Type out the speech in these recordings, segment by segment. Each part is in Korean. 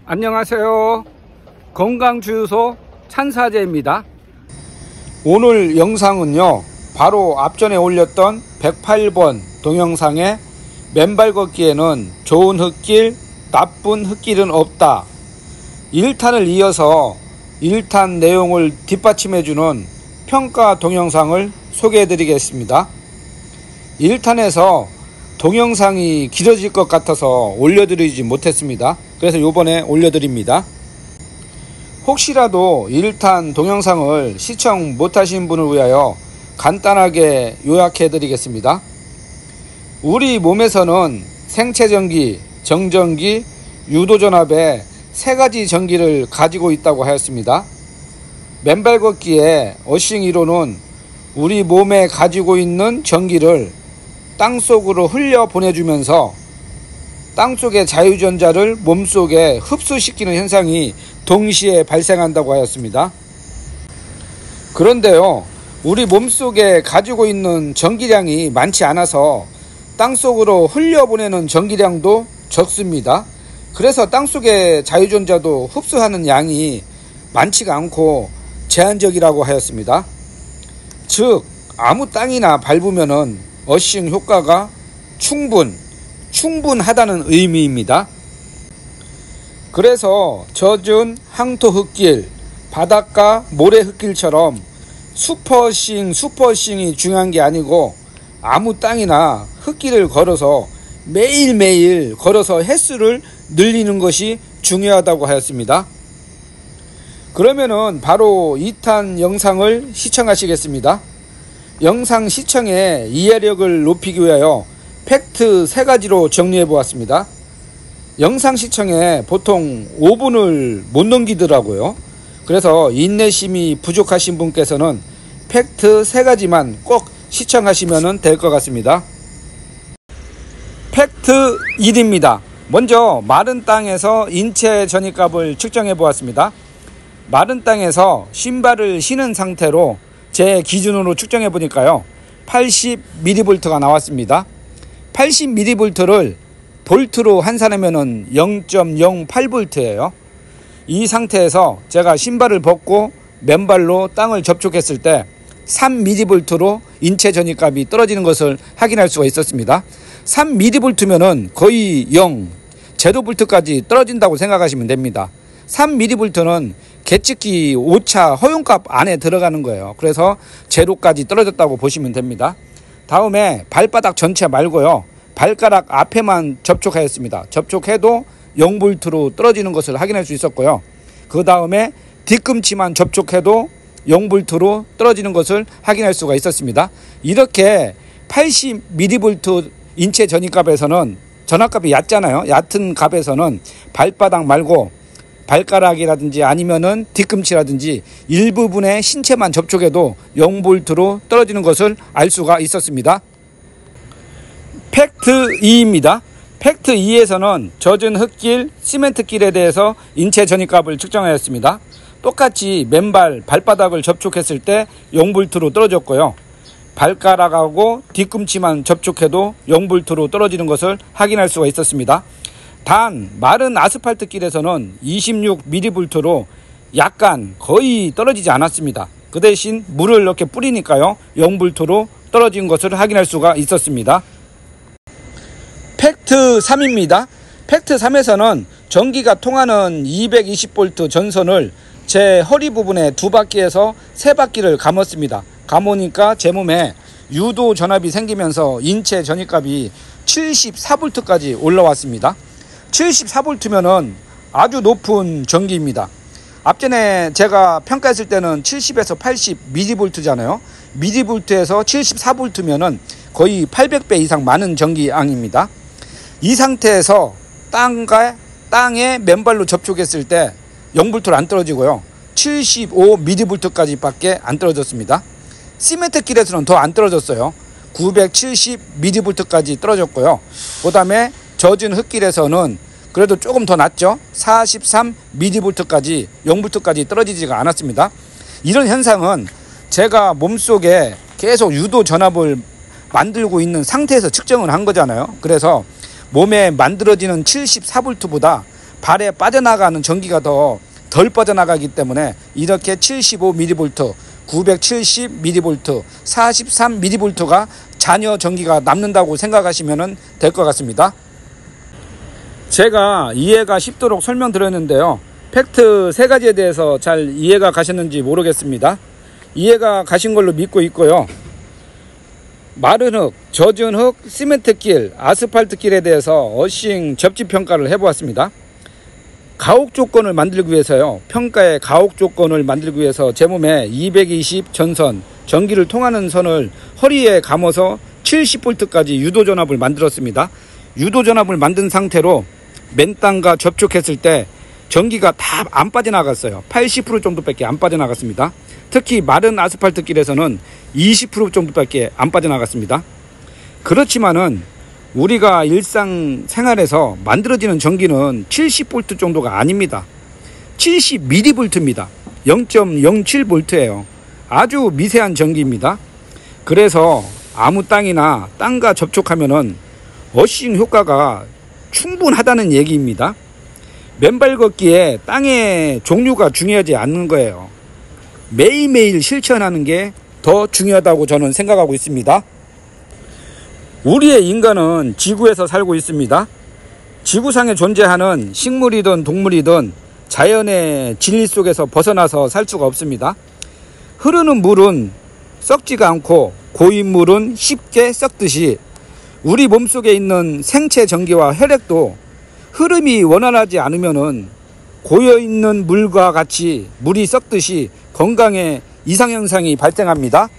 안녕하세요. 건강주유소 찬사제입니다. 오늘 영상은요, 바로 앞전에 올렸던 108번 동영상에 맨발 걷기에는 좋은 흙길, 나쁜 흙길은 없다, 1탄을 이어서 1탄 내용을 뒷받침해주는 평가 동영상을 소개해 드리겠습니다. 1탄에서 동영상이 길어질 것 같아서 올려드리지 못했습니다. 그래서 이번에 올려드립니다. 혹시라도 1탄 동영상을 시청 못하신 분을 위하여 간단하게 요약해 드리겠습니다. 우리 몸에서는 생체전기, 정전기, 유도전압의 세 가지 전기를 가지고 있다고 하였습니다. 맨발 걷기의 어싱 이론은 우리 몸에 가지고 있는 전기를 땅속으로 흘려 보내주면서 땅속의 자유전자를 몸속에 흡수시키는 현상이 동시에 발생한다고 하였습니다. 그런데요, 우리 몸속에 가지고 있는 전기량이 많지 않아서 땅속으로 흘려보내는 전기량도 적습니다. 그래서 땅속의 자유전자도 흡수하는 양이 많지가 않고 제한적이라고 하였습니다. 즉, 아무 땅이나 밟으면은 어싱 효과가 충분하다는 의미입니다. 그래서 젖은 항토 흙길, 바닷가 모래 흙길처럼 슈퍼싱이 중요한 게 아니고 아무 땅이나 흙길을 걸어서 매일매일 걸어서 횟수를 늘리는 것이 중요하다고 하였습니다. 그러면은 바로 2탄 영상을 시청하시겠습니다. 영상 시청의 이해력을 높이기 위하여 팩트 3가지로 정리해 보았습니다. 영상 시청에 보통 5분을 못 넘기더라고요. 그래서 인내심이 부족하신 분께서는 팩트 3가지만 꼭 시청하시면 될 것 같습니다. 팩트 1입니다. 먼저 마른 땅에서 인체 전이값을 측정해 보았습니다. 마른 땅에서 신발을 신은 상태로 제 기준으로 측정해 보니까요, 80mV가 나왔습니다. 80mV를 볼트로 환산하면 0.08V예요. 이 상태에서 제가 신발을 벗고 맨발로 땅을 접촉했을 때 3mV로 인체 전이값이 떨어지는 것을 확인할 수가 있었습니다. 3mV면은 거의 0, 0V까지 떨어진다고 생각하시면 됩니다. 3mV는 계측기 오차 허용값 안에 들어가는 거예요. 그래서 제로까지 떨어졌다고 보시면 됩니다. 다음에 발바닥 전체 말고요, 발가락 앞에만 접촉하였습니다. 접촉해도 0V로 떨어지는 것을 확인할 수 있었고요. 그 다음에 뒤꿈치만 접촉해도 0V로 떨어지는 것을 확인할 수가 있었습니다. 이렇게 80mV 인체 전이값에서는 전압값이 얕잖아요. 얕은 값에서는 발바닥 말고 발가락이라든지 아니면은 뒤꿈치라든지 일부분의 신체만 접촉해도 0V로 떨어지는 것을 알 수가 있었습니다. 팩트 2입니다. 팩트 2에서는 젖은 흙길, 시멘트길에 대해서 인체 전이값을 측정하였습니다. 똑같이 맨발, 발바닥을 접촉했을 때 0V로 떨어졌고요. 발가락하고 뒤꿈치만 접촉해도 0V로 떨어지는 것을 확인할 수가 있었습니다. 단 마른 아스팔트 길에서는 26mV로 약간 거의 떨어지지 않았습니다. 그 대신 물을 이렇게 뿌리니까요, 0V로 떨어진 것을 확인할 수가 있었습니다. 팩트 3입니다. 팩트 3에서는 전기가 통하는 220V 전선을 제 허리 부분에 2바퀴에서 3바퀴를 감았습니다. 감으니까 제 몸에 유도 전압이 생기면서 인체 전이값이 74V까지 올라왔습니다. 74V면은 아주 높은 전기입니다. 앞전에 제가 평가했을 때는 70에서 80mV잖아요. mV에서 74V면은 거의 800배 이상 많은 전기량입니다. 이 상태에서 땅에 맨발로 접촉했을 때 0V로 안 떨어지고요, 75mV까지 밖에 안 떨어졌습니다. 시멘트 길에서는 더 안 떨어졌어요. 970mV까지 떨어졌고요. 그 다음에 젖은 흙길에서는 그래도 조금 더 낮죠. 43mV까지 0V까지 떨어지지가 않았습니다. 이런 현상은 제가 몸속에 계속 유도 전압을 만들고 있는 상태에서 측정을 한 거잖아요. 그래서 몸에 만들어지는 74V보다 발에 빠져나가는 전기가 더 덜 빠져나가기 때문에 이렇게 75mV, 970mV, 43mV가 잔여 전기가 남는다고 생각하시면 될 것 같습니다. 제가 이해가 쉽도록 설명드렸는데요. 팩트 3가지에 대해서 잘 이해가 가셨는지 모르겠습니다. 이해가 가신 걸로 믿고 있고요. 마른 흙, 젖은 흙, 시멘트길, 아스팔트길에 대해서 어싱 접지평가를 해보았습니다. 가혹 조건을 만들기 위해서요. 평가의 가혹 조건을 만들기 위해서 제 몸에 220 전선, 전기를 통하는 선을 허리에 감아서 70V까지 유도전압을 만들었습니다. 유도전압을 만든 상태로 맨땅과 접촉했을 때 전기가 다 안 빠져나갔어요. 80% 정도밖에 안 빠져나갔습니다. 특히 마른 아스팔트 길에서는 20% 정도밖에 안 빠져나갔습니다. 그렇지만은 우리가 일상생활에서 만들어지는 전기는 70V 정도가 아닙니다. 70mV입니다. 0.07V예요. 아주 미세한 전기입니다. 그래서 아무 땅이나 땅과 접촉하면은 어싱 효과가 충분하다는 얘기입니다. 맨발 걷기에 땅의 종류가 중요하지 않는 거예요. 매일매일 실천하는 게 더 중요하다고 저는 생각하고 있습니다. 우리의 인간은 지구에서 살고 있습니다. 지구상에 존재하는 식물이든 동물이든 자연의 진리 속에서 벗어나서 살 수가 없습니다. 흐르는 물은 썩지가 않고 고인 물은 쉽게 썩듯이 우리 몸속에 있는 생체 전기와 혈액도 흐름이 원활하지 않으면은 고여있는 물과 같이 물이 썩듯이 건강에 이상현상이 발생합니다.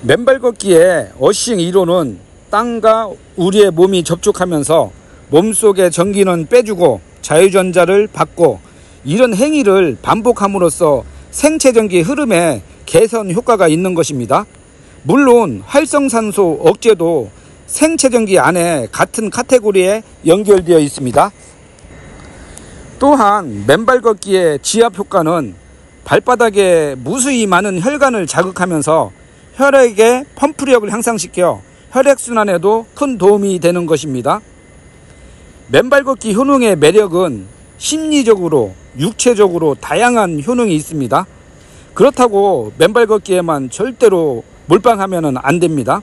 맨발 걷기의 어싱 이론은 땅과 우리의 몸이 접촉하면서 몸속의 전기는 빼주고 자유전자를 받고 이런 행위를 반복함으로써 생체전기 흐름에 개선 효과가 있는 것입니다. 물론 활성산소 억제도 생체전기 안에 같은 카테고리에 연결되어 있습니다. 또한 맨발 걷기의 지압 효과는 발바닥에 무수히 많은 혈관을 자극하면서 혈액의 펌프력을 향상시켜 혈액순환에도 큰 도움이 되는 것입니다. 맨발 걷기 효능의 매력은 심리적으로, 육체적으로 다양한 효능이 있습니다. 그렇다고 맨발 걷기에만 절대로 몰빵하면 안 됩니다.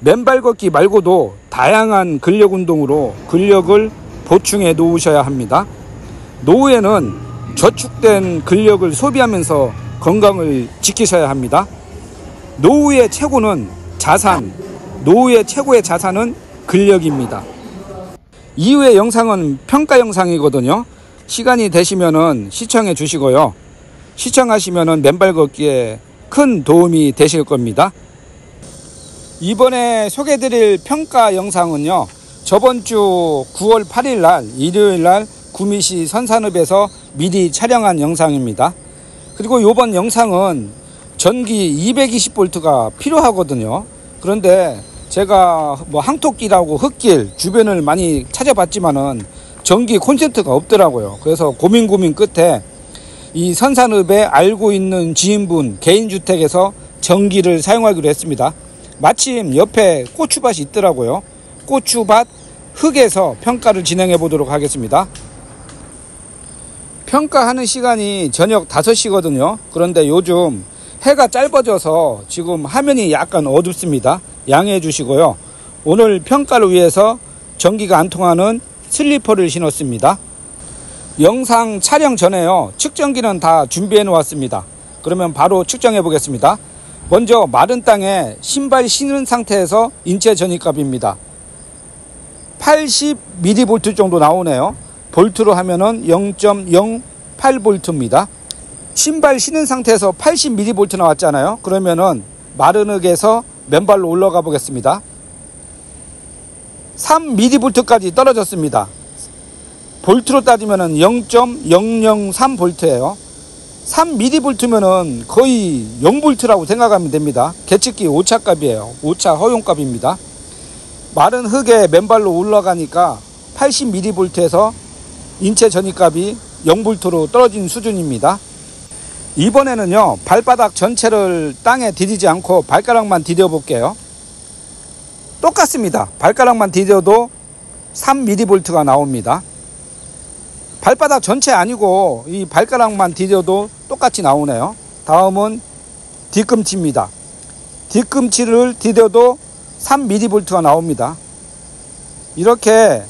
맨발 걷기 말고도 다양한 근력 운동으로 근력을 보충해 놓으셔야 합니다. 노후에는 저축된 근력을 소비하면서 건강을 지키셔야 합니다. 노후의 최고는 자산, 노후의 최고의 자산은 근력입니다. 이후의 영상은 평가 영상이거든요. 시간이 되시면은 시청해 주시고요. 시청하시면은 맨발 걷기에 큰 도움이 되실 겁니다. 이번에 소개해드릴 평가 영상은요. 저번 주 9월 8일 날 일요일 날 구미시 선산읍에서 미리 촬영한 영상입니다. 그리고 이번 영상은 전기 220V가 필요하거든요. 그런데 제가 뭐 항토길하고 흙길 주변을 많이 찾아봤지만은 전기 콘센트가 없더라고요. 그래서 고민 끝에 이 선산읍에 알고 있는 지인분 개인주택에서 전기를 사용하기로 했습니다. 마침 옆에 고추밭이 있더라고요. 고추밭 흙에서 평가를 진행해 보도록 하겠습니다. 평가하는 시간이 저녁 5시거든요. 그런데 요즘 해가 짧아져서 지금 화면이 약간 어둡습니다. 양해해 주시고요. 오늘 평가를 위해서 전기가 안 통하는 슬리퍼를 신었습니다. 영상 촬영 전에요. 측정기는 다 준비해 놓았습니다. 그러면 바로 측정해 보겠습니다. 먼저 마른 땅에 신발 신은 상태에서 인체 전위값입니다. 80mV 정도 나오네요. 볼트로 하면은 0.08V입니다. 신발 신은 상태에서 80mV 나왔잖아요. 그러면은 마른 흙에서 맨발로 올라가 보겠습니다. 3mV까지 떨어졌습니다. 볼트로 따지면은 0.003V예요. 3mV면은 거의 0V라고 생각하면 됩니다. 계측기 오차값이에요. 오차 허용값입니다. 마른 흙에 맨발로 올라가니까 80mV에서 인체 전위값이 0V로 떨어진 수준입니다. 이번에는요, 발바닥 전체를 땅에 디디지 않고 발가락만 디뎌 볼게요. 똑같습니다. 발가락만 디뎌도 3mV가 나옵니다. 발바닥 전체 아니고 이 발가락만 디뎌도 똑같이 나오네요. 다음은 뒤꿈치입니다. 뒤꿈치를 디뎌도 3mV가 나옵니다. 이렇게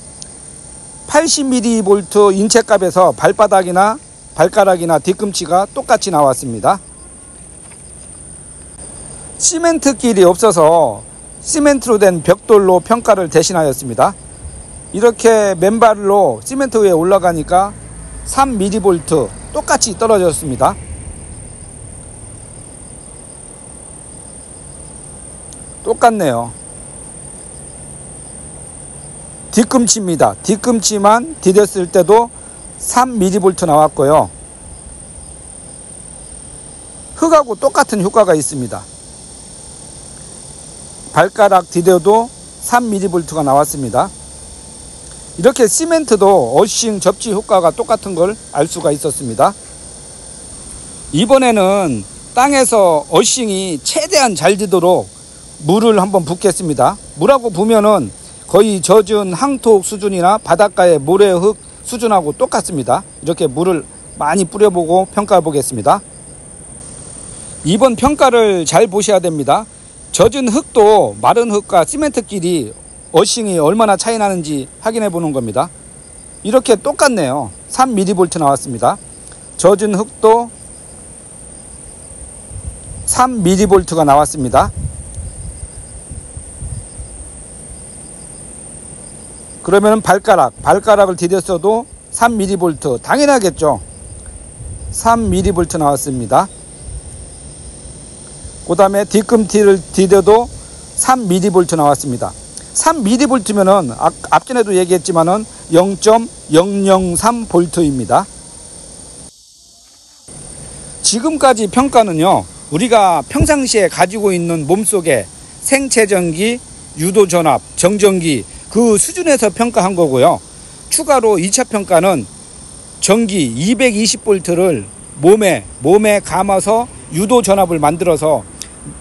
80mV 인체값에서 발바닥이나 발가락이나 뒤꿈치가 똑같이 나왔습니다. 시멘트길이 없어서 시멘트로 된 벽돌로 평가를 대신하였습니다. 이렇게 맨발로 시멘트 위에 올라가니까 3mV 똑같이 떨어졌습니다. 똑같네요. 뒤꿈치입니다. 뒤꿈치만 디뎠을 때도 3mV 나왔고요. 흙하고 똑같은 효과가 있습니다. 발가락 디뎌도 3mV가 나왔습니다. 이렇게 시멘트도 어싱 접지 효과가 똑같은 걸 알 수가 있었습니다. 이번에는 땅에서 어싱이 최대한 잘 되도록 물을 한번 붓겠습니다. 물하고 부면은 거의 젖은 항토 수준이나 바닷가의 모래흙 수준하고 똑같습니다. 이렇게 물을 많이 뿌려보고 평가해 보겠습니다. 이번 평가를 잘 보셔야 됩니다. 젖은 흙도 마른 흙과 시멘트끼리 어싱이 얼마나 차이 나는지 확인해 보는 겁니다. 이렇게 똑같네요. 3mV 나왔습니다. 젖은 흙도 3mV가 나왔습니다. 그러면 발가락을 디뎠어도 3mV 당연하겠죠. 3mV 나왔습니다. 그 다음에 뒤꿈치를 디뎌도 3mV 나왔습니다. 3mV면은 앞전에도 얘기했지만은 0.003V입니다. 지금까지 평가는요, 우리가 평상시에 가지고 있는 몸속에 생체전기, 유도전압, 정전기 그 수준에서 평가한 거고요. 추가로 2차 평가는 전기 220V를 몸에 감아서 유도전압을 만들어서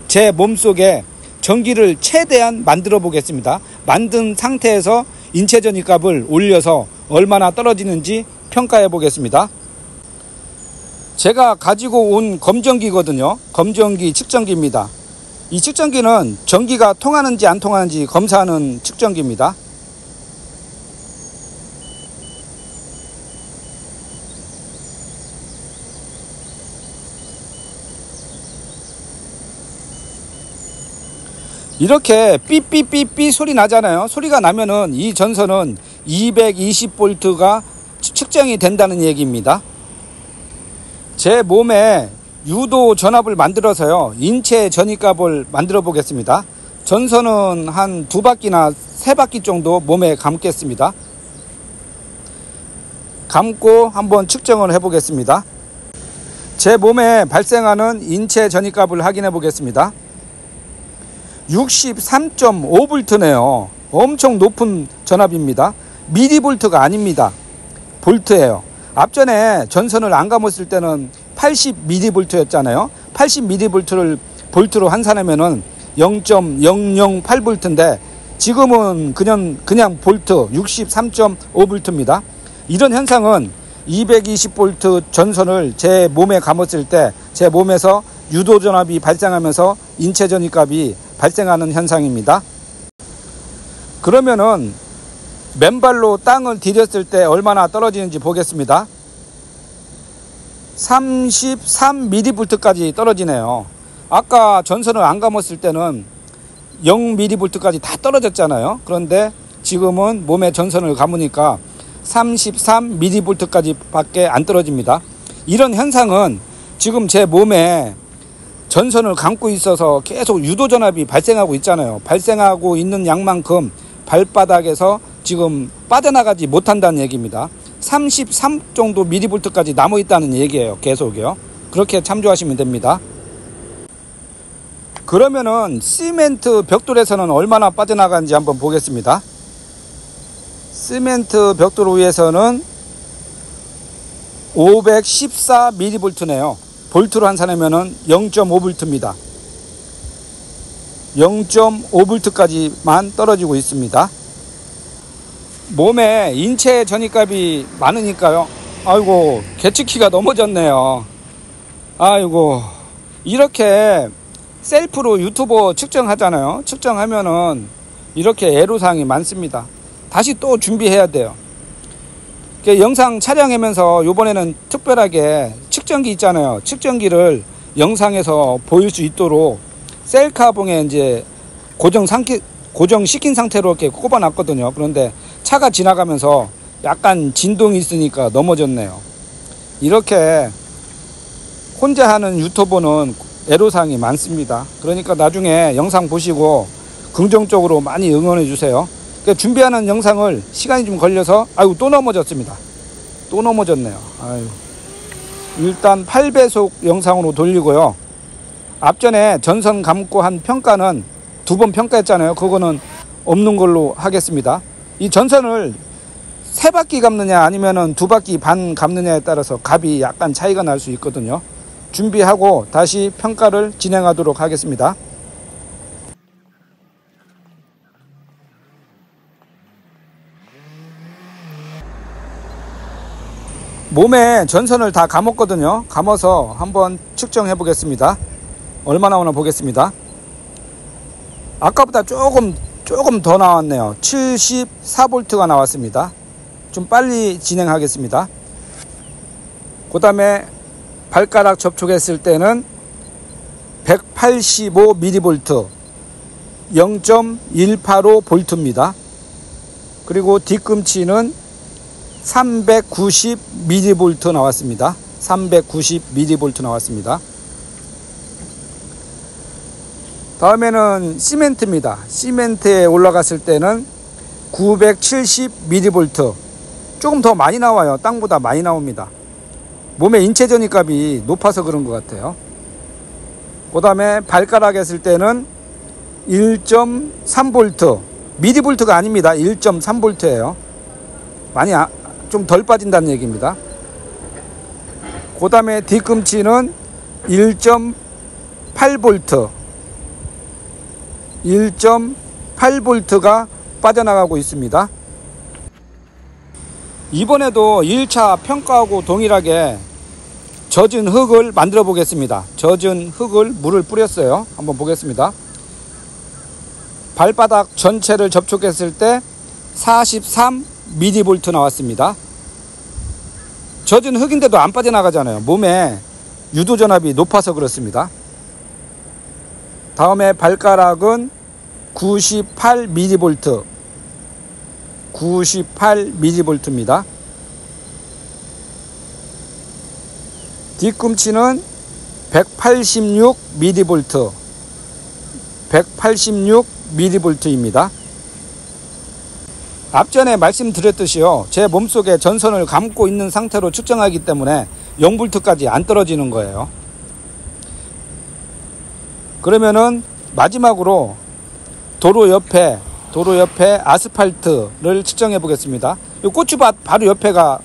제 몸속에 전기를 최대한 만들어 보겠습니다. 만든 상태에서 인체전이값을 올려서 얼마나 떨어지는지 평가해 보겠습니다. 제가 가지고 온 검전기거든요. 검전기 측정기입니다. 이 측정기는 전기가 통하는지 안 통하는지 검사하는 측정기입니다. 이렇게 삐삐삐삐 소리 나잖아요. 소리가 나면은 이 전선은 220V가 측정이 된다는 얘기입니다. 제 몸에 유도 전압을 만들어서요, 인체 전이값을 만들어 보겠습니다. 전선은 한 2바퀴나 3바퀴 정도 몸에 감겠습니다. 감고 한번 측정을 해 보겠습니다. 제 몸에 발생하는 인체 전이값을 확인해 보겠습니다. 63.5V네요. 엄청 높은 전압입니다. 미리볼트가 아닙니다. 볼트예요. 앞전에 전선을 안 감았을 때는 80mV였잖아요. 80mV를 볼트로 환산하면은 0.008V인데 지금은 그냥 볼트 63.5V입니다. 이런 현상은 220V 전선을 제 몸에 감았을 때 제 몸에서 유도전압이 발생하면서 인체전이값이 발생하는 현상입니다. 그러면은 맨발로 땅을 디뎠을 때 얼마나 떨어지는지 보겠습니다. 33mV까지 떨어지네요. 아까 전선을 안 감았을 때는 0mV까지 다 떨어졌잖아요. 그런데 지금은 몸에 전선을 감으니까 33mV까지 밖에 안 떨어집니다. 이런 현상은 지금 제 몸에 전선을 감고 있어서 계속 유도전압이 발생하고 있잖아요. 발생하고 있는 양만큼 발바닥에서 지금 빠져나가지 못한다는 얘기입니다. 33 정도 mV까지 남아 있다는 얘기예요. 계속요. 그렇게 참조하시면 됩니다. 그러면은 시멘트 벽돌에서는 얼마나 빠져나가는지 한번 보겠습니다. 시멘트 벽돌 위에서는 514mV네요. 볼트로 환산하면은 0.5V입니다. 0.5V까지만 떨어지고 있습니다. 몸에 인체 전이값이 많으니까요. 아이고, 개치키가 넘어졌네요. 아이고, 이렇게 셀프로 유튜버 측정하잖아요. 측정하면은 이렇게 애로사항이 많습니다. 다시 또 준비해야 돼요. 영상 촬영하면서 요번에는 특별하게 측정기 있잖아요. 측정기를 영상에서 보일 수 있도록 셀카봉에 이제 고정시킨 상태로 이렇게 꼽아 놨거든요. 그런데 차가 지나가면서 약간 진동이 있으니까 넘어졌네요. 이렇게 혼자 하는 유튜버는 애로사항이 많습니다. 그러니까 나중에 영상 보시고 긍정적으로 많이 응원해 주세요. 준비하는 영상을 시간이 좀 걸려서 아이고 또 넘어졌습니다. 또 넘어졌네요. 아유. 일단 8배속 영상으로 돌리고요. 앞전에 전선 감고 한 평가는 2번 평가했잖아요. 그거는 없는 걸로 하겠습니다. 이 전선을 3바퀴 감느냐 아니면은 2바퀴 반 감느냐에 따라서 값이 약간 차이가 날 수 있거든요. 준비하고 다시 평가를 진행하도록 하겠습니다. 몸에 전선을 다 감았거든요. 감아서 한번 측정해 보겠습니다. 얼마 나오나 보겠습니다. 아까보다 조금 더 나왔네요. 74V가 나왔습니다. 좀 빨리 진행하겠습니다. 그 다음에 발가락 접촉했을 때는 185mV 0.185V입니다. 그리고 뒤꿈치는 390mV 나왔습니다. 390mV 나왔습니다. 다음에는 시멘트입니다. 시멘트에 올라갔을 때는 970mV. 조금 더 많이 나와요. 땅보다 많이 나옵니다. 몸의 인체 전이값이 높아서 그런 것 같아요. 그 다음에 발가락 했을 때는 1.3V. mV가 아닙니다. 1.3V예요. 많이 좀 덜 빠진다는 얘기입니다. 그 다음에 뒤꿈치는 1.8V 1.8V가 빠져나가고 있습니다. 이번에도 1차 평가하고 동일하게 젖은 흙을 만들어 보겠습니다. 젖은 흙을 물을 뿌렸어요. 한번 보겠습니다. 발바닥 전체를 접촉했을 때 43mV 나왔습니다. 젖은 흙인데도 안 빠져나가잖아요. 몸에 유도전압이 높아서 그렇습니다. 다음에 발가락은 98mV 98mV입니다. 뒤꿈치는 186mV 186mV입니다. 앞전에 말씀드렸듯이요, 제 몸속에 전선을 감고 있는 상태로 측정하기 때문에 0V까지 안 떨어지는 거예요. 그러면은 마지막으로 도로 옆에 아스팔트를 측정해 보겠습니다. 이 고추밭 바로 옆에가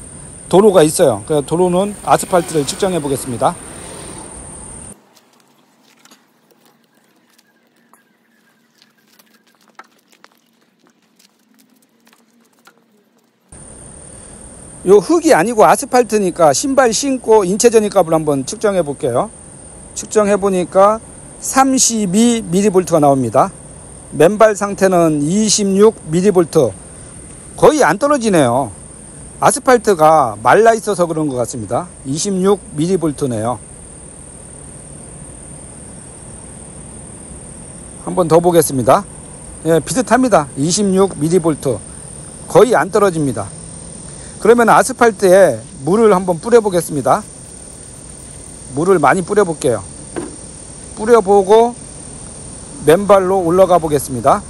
도로가 있어요. 그래서 도로는 아스팔트를 측정해 보겠습니다. 요 흙이 아니고 아스팔트니까 신발 신고 인체 전이값을 한번 측정해 볼게요. 측정해 보니까 32mV가 나옵니다. 맨발 상태는 26mV. 거의 안 떨어지네요. 아스팔트가 말라 있어서 그런 것 같습니다. 26mV네요. 한번 더 보겠습니다. 예, 비슷합니다. 26mV. 거의 안 떨어집니다. 그러면 아스팔트에 물을 한번 뿌려 보겠습니다. 물을 많이 뿌려 볼게요. 뿌려 보고 맨발로 올라가 보겠습니다.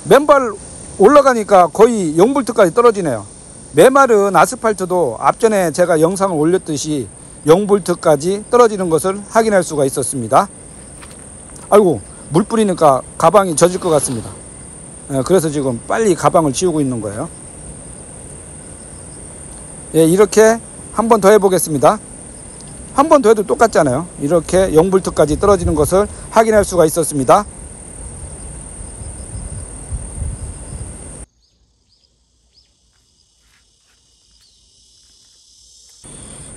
맨발 올라가니까 거의 0V까지 떨어지네요. 메마른 아스팔트도 앞전에 제가 영상을 올렸듯이 0V까지 떨어지는 것을 확인할 수가 있었습니다. 아이고, 물 뿌리니까 가방이 젖을 것 같습니다. 그래서 지금 빨리 가방을 치우고 있는 거예요. 예, 이렇게 한 번 더 해보겠습니다. 한 번 더 해도 똑같잖아요. 이렇게 0V까지 떨어지는 것을 확인할 수가 있었습니다.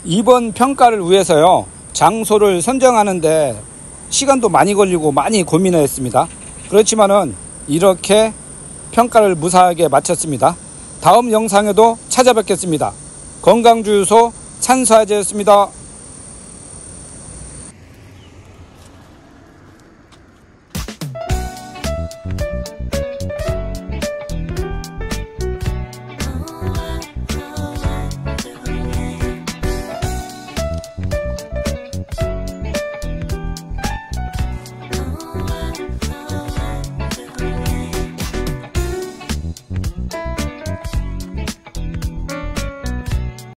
이번 평가를 위해서요, 장소를 선정하는데 시간도 많이 걸리고 많이 고민을 했습니다. 그렇지만은 이렇게 평가를 무사하게 마쳤습니다. 다음 영상에도 찾아뵙겠습니다. 건강주유소 찬수아재였습니다.